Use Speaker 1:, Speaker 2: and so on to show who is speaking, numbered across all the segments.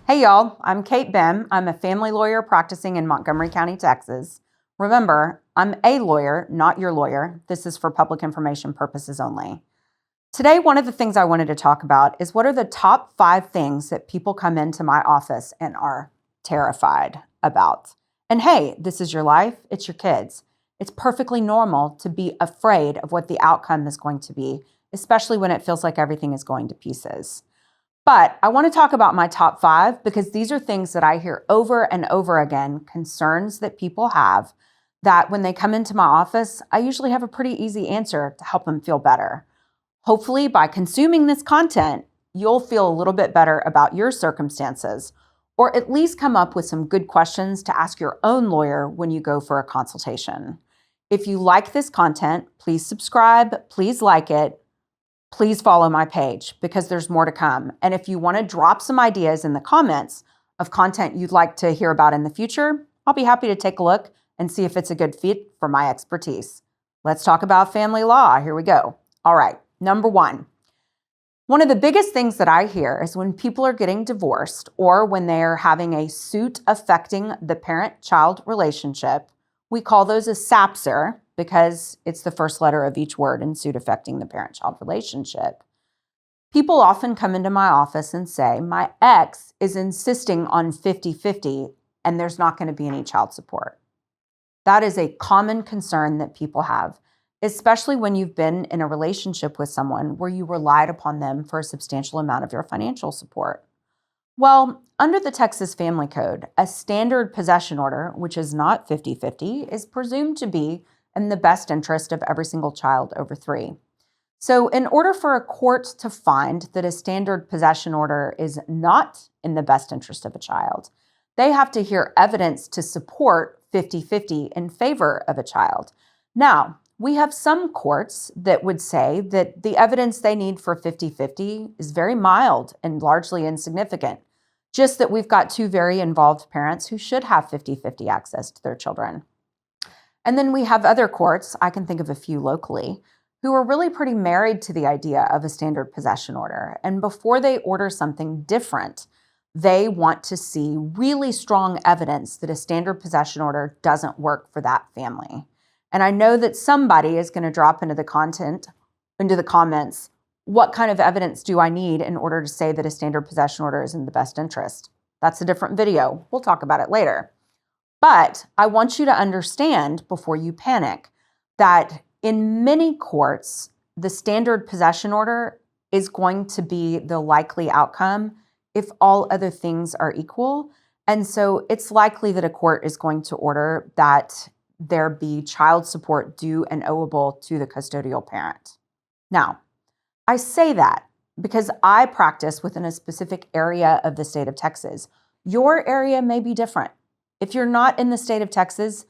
Speaker 1: Hey y'all, I'm Kate Bihm. I'm a family lawyer practicing in Montgomery County, Texas. Remember, I'm a lawyer, not your lawyer. This is for public information purposes only. Today, one of the things I wanted to talk about is what are the top 5 things that people come into my office and are terrified about. And hey, this is your life, it's your kids. It's perfectly normal to be afraid of what the outcome is going to be, especially when it feels like everything is going to pieces. But I want to talk about my top 5 because these are things that I hear over and over again, concerns that people have that when they come into my office, I usually have a pretty easy answer to help them feel better. Hopefully, by consuming this content, you'll feel a little bit better about your circumstances, or at least come up with some good questions to ask your own lawyer when you go for a consultation. If you like this content, please subscribe, please like it, please follow my page because there's more to come. And if you want to drop some ideas in the comments of content you'd like to hear about in the future, I'll be happy to take a look and see if it's a good fit for my expertise. Let's talk about family law. Here we go. All right, number 1. One of the biggest things that I hear is when people are getting divorced or when they're having a suit affecting the parent-child relationship, we call those a SAPSR because it's the first letter of each word in suit affecting the parent-child relationship. People often come into my office and say, my ex is insisting on 50-50 and there's not going to be any child support. That is a common concern that people have, especially when you've been in a relationship with someone where you relied upon them for a substantial amount of your financial support. Well, under the Texas Family Code, a standard possession order, which is not 50-50, is presumed to be in the best interest of every single child over 3. So in order for a court to find that a standard possession order is not in the best interest of a child, they have to hear evidence to support 50-50 in favor of a child. Now, we have some courts that would say that the evidence they need for 50-50 is very mild and largely insignificant, just that we've got 2 very involved parents who should have 50-50 access to their children. And then we have other courts, I can think of a few locally, who are really pretty married to the idea of a standard possession order. And before they order something different, they want to see really strong evidence that a standard possession order doesn't work for that family. And I know that somebody is going to drop into the comments, what kind of evidence do I need in order to say that a standard possession order is in the best interest? That's a different video. We'll talk about it later. But I want you to understand before you panic that in many courts, the standard possession order is going to be the likely outcome if all other things are equal. And so it's likely that a court is going to order that there be child support due and owable to the custodial parent. Now, I say that because I practice within a specific area of the state of Texas. Your area may be different. If you're not in the state of Texas,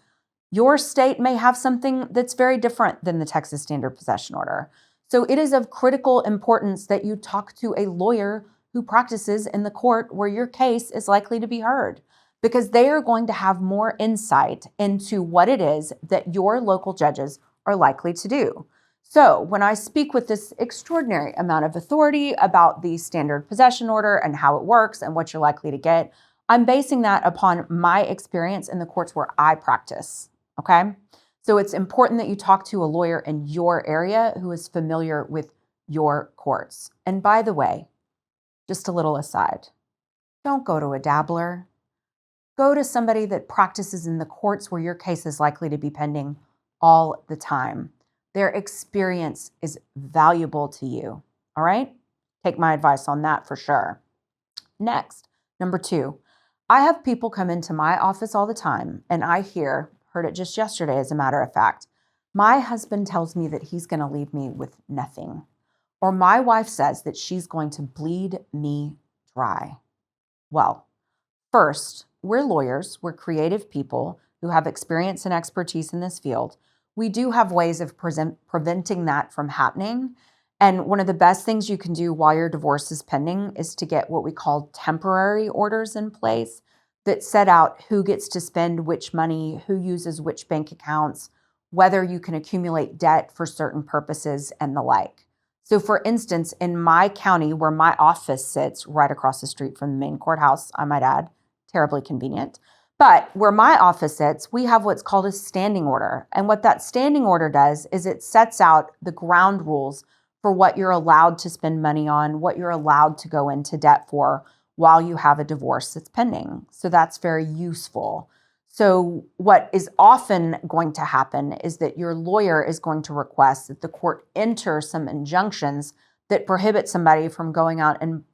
Speaker 1: your state may have something that's very different than the Texas Standard Possession Order. So it is of critical importance that you talk to a lawyer who practices in the court where your case is likely to be heard, because they are going to have more insight into what it is that your local judges are likely to do. So when I speak with this extraordinary amount of authority about the standard possession order and how it works and what you're likely to get, I'm basing that upon my experience in the courts where I practice, okay? So it's important that you talk to a lawyer in your area who is familiar with your courts. And by the way, just a little aside, don't go to a dabbler. Go to somebody that practices in the courts where your case is likely to be pending all the time. Their experience is valuable to you, all right? Take my advice on that for sure. Next, number 2, I have people come into my office all the time and I heard it just yesterday as a matter of fact, my husband tells me that he's going to leave me with nothing. Or my wife says that she's going to bleed me dry. Well, first, we're lawyers, we're creative people who have experience and expertise in this field. We do have ways of preventing that from happening. And one of the best things you can do while your divorce is pending is to get what we call temporary orders in place that set out who gets to spend which money, who uses which bank accounts, whether you can accumulate debt for certain purposes and the like. So for instance, in my county where my office sits right across the street from the main courthouse, I might add, terribly convenient. But where my office sits, we have what's called a standing order. And what that standing order does is it sets out the ground rules for what you're allowed to spend money on, what you're allowed to go into debt for while you have a divorce that's pending. So that's very useful. So what is often going to happen is that your lawyer is going to request that the court enter some injunctions that prohibit somebody from going out and,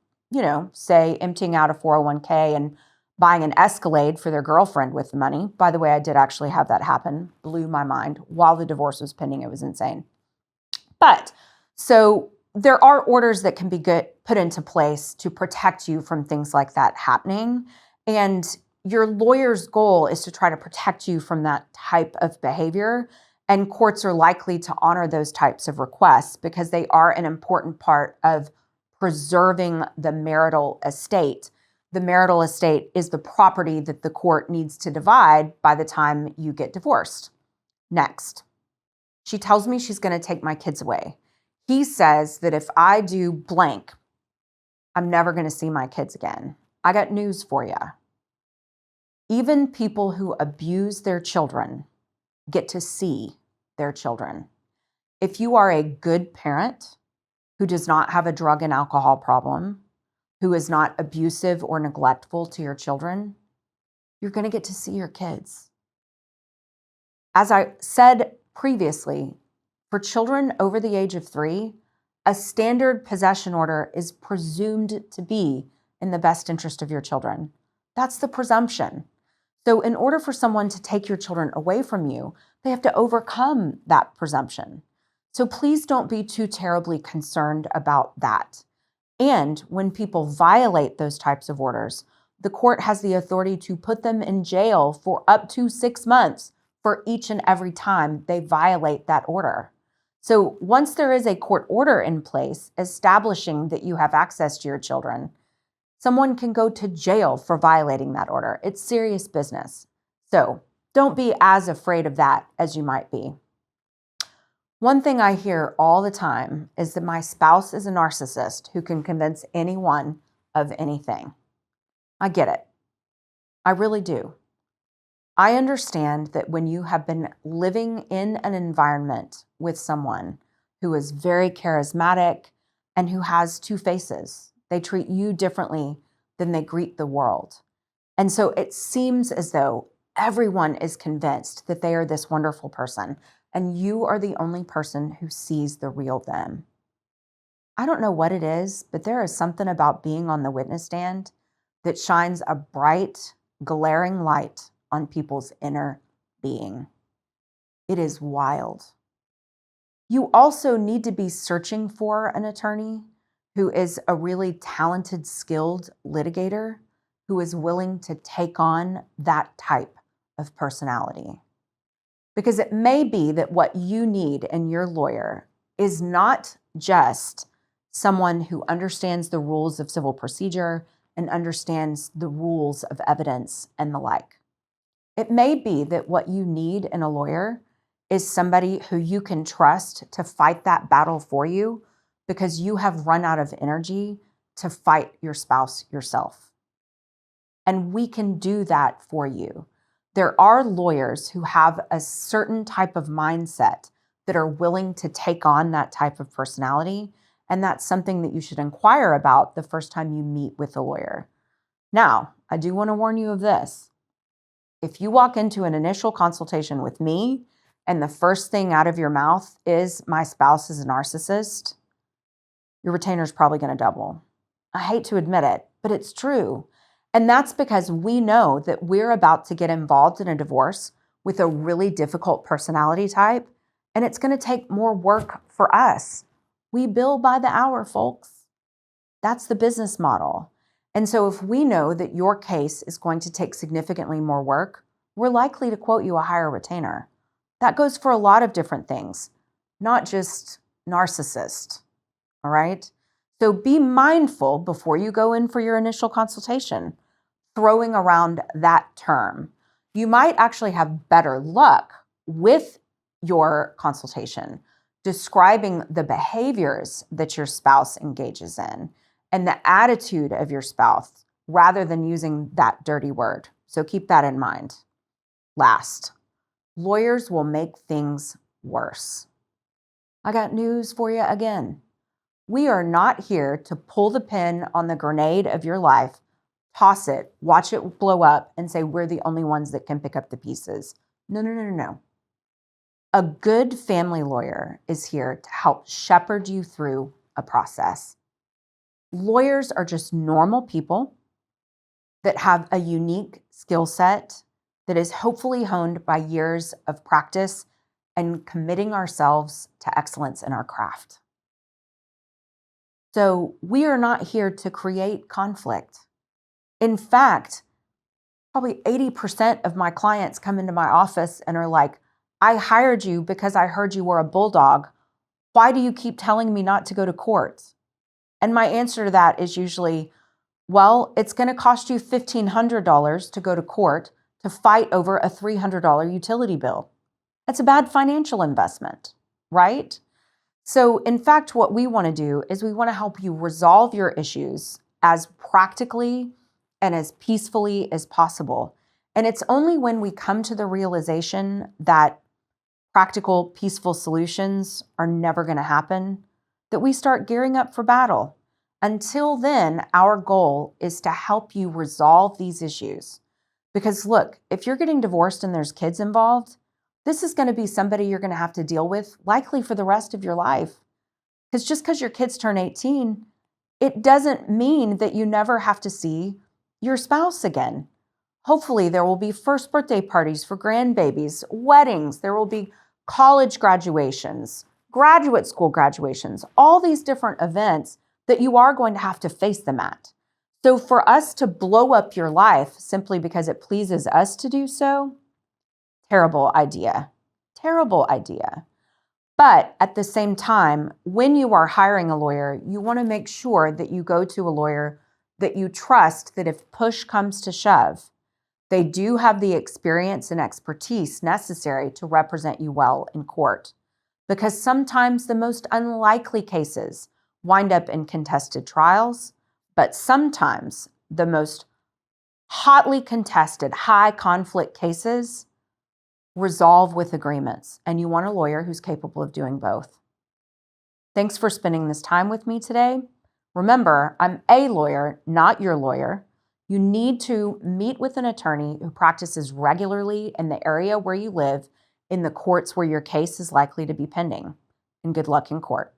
Speaker 1: say emptying out a 401k and buying an Escalade for their girlfriend with the money. By the way, I did actually have that happen. Blew my mind while the divorce was pending. It was insane. But so there are orders that can be put into place to protect you from things like that happening. And your lawyer's goal is to try to protect you from that type of behavior. And courts are likely to honor those types of requests because they are an important part of preserving the marital estate. The marital estate is the property that the court needs to divide by the time you get divorced. Next, she tells me she's going to take my kids away. He says that if I do blank, I'm never going to see my kids again. I got news for you. Even people who abuse their children get to see their children. If you are a good parent who does not have a drug and alcohol problem, who is not abusive or neglectful to your children, you're going to get to see your kids. As I said previously, for children over the age of 3, a standard possession order is presumed to be in the best interest of your children. That's the presumption. So in order for someone to take your children away from you, they have to overcome that presumption. So please don't be too terribly concerned about that. And when people violate those types of orders, the court has the authority to put them in jail for up to 6 months for each and every time they violate that order. So once there is a court order in place establishing that you have access to your children, someone can go to jail for violating that order. It's serious business. So don't be as afraid of that as you might be. One thing I hear all the time is that my spouse is a narcissist who can convince anyone of anything. I get it. I really do. I understand that when you have been living in an environment with someone who is very charismatic and who has 2 faces, they treat you differently than they greet the world. And so it seems as though everyone is convinced that they are this wonderful person, and you are the only person who sees the real them. I don't know what it is, but there is something about being on the witness stand that shines a bright, glaring light on people's inner being. It is wild. You also need to be searching for an attorney who is a really talented, skilled litigator who is willing to take on that type of personality. Because it may be that what you need in your lawyer is not just someone who understands the rules of civil procedure and understands the rules of evidence and the like. It may be that what you need in a lawyer is somebody who you can trust to fight that battle for you because you have run out of energy to fight your spouse yourself. And we can do that for you. There are lawyers who have a certain type of mindset that are willing to take on that type of personality, and that's something that you should inquire about the first time you meet with a lawyer. Now, I do want to warn you of this. If you walk into an initial consultation with me and the first thing out of your mouth is my spouse is a narcissist, your retainer is probably going to double. I hate to admit it, but it's true. And that's because we know that we're about to get involved in a divorce with a really difficult personality type, and it's going to take more work for us. We bill by the hour, folks. That's the business model. And so if we know that your case is going to take significantly more work, we're likely to quote you a higher retainer. That goes for a lot of different things, not just narcissist, all right? So be mindful before you go in for your initial consultation, throwing around that term. You might actually have better luck with your consultation describing the behaviors that your spouse engages in and the attitude of your spouse rather than using that dirty word. So keep that in mind. Last, lawyers will make things worse. I got news for you again. We are not here to pull the pin on the grenade of your life, toss it, watch it blow up, and say we're the only ones that can pick up the pieces. No, no, no, no, no. A good family lawyer is here to help shepherd you through a process. Lawyers are just normal people that have a unique skill set that is hopefully honed by years of practice and committing ourselves to excellence in our craft. So we are not here to create conflict. In fact, probably 80% of my clients come into my office and are like, I hired you because I heard you were a bulldog. Why do you keep telling me not to go to court? And my answer to that is usually, well, it's going to cost you $1,500 to go to court to fight over a $300 utility bill. That's a bad financial investment, right? So in fact, what we want to do is we want to help you resolve your issues as practically and as peacefully as possible. And it's only when we come to the realization that practical, peaceful solutions are never going to happen that we start gearing up for battle. Until then, our goal is to help you resolve these issues. Because look, if you're getting divorced and there's kids involved, this is going to be somebody you're going to have to deal with likely for the rest of your life. Because just because your kids turn 18, it doesn't mean that you never have to see your spouse again. Hopefully, there will be first birthday parties for grandbabies, weddings, there will be college graduations, graduate school graduations, all these different events that you are going to have to face them at. So for us to blow up your life simply because it pleases us to do so, terrible idea. Terrible idea. But at the same time, when you are hiring a lawyer, you want to make sure that you go to a lawyer that you trust that if push comes to shove, they do have the experience and expertise necessary to represent you well in court. Because sometimes the most unlikely cases wind up in contested trials, but sometimes the most hotly contested, high conflict cases resolve with agreements, and you want a lawyer who's capable of doing both. Thanks for spending this time with me today. Remember, I'm a lawyer, not your lawyer. You need to meet with an attorney who practices regularly in the area where you live, in the courts where your case is likely to be pending. And good luck in court.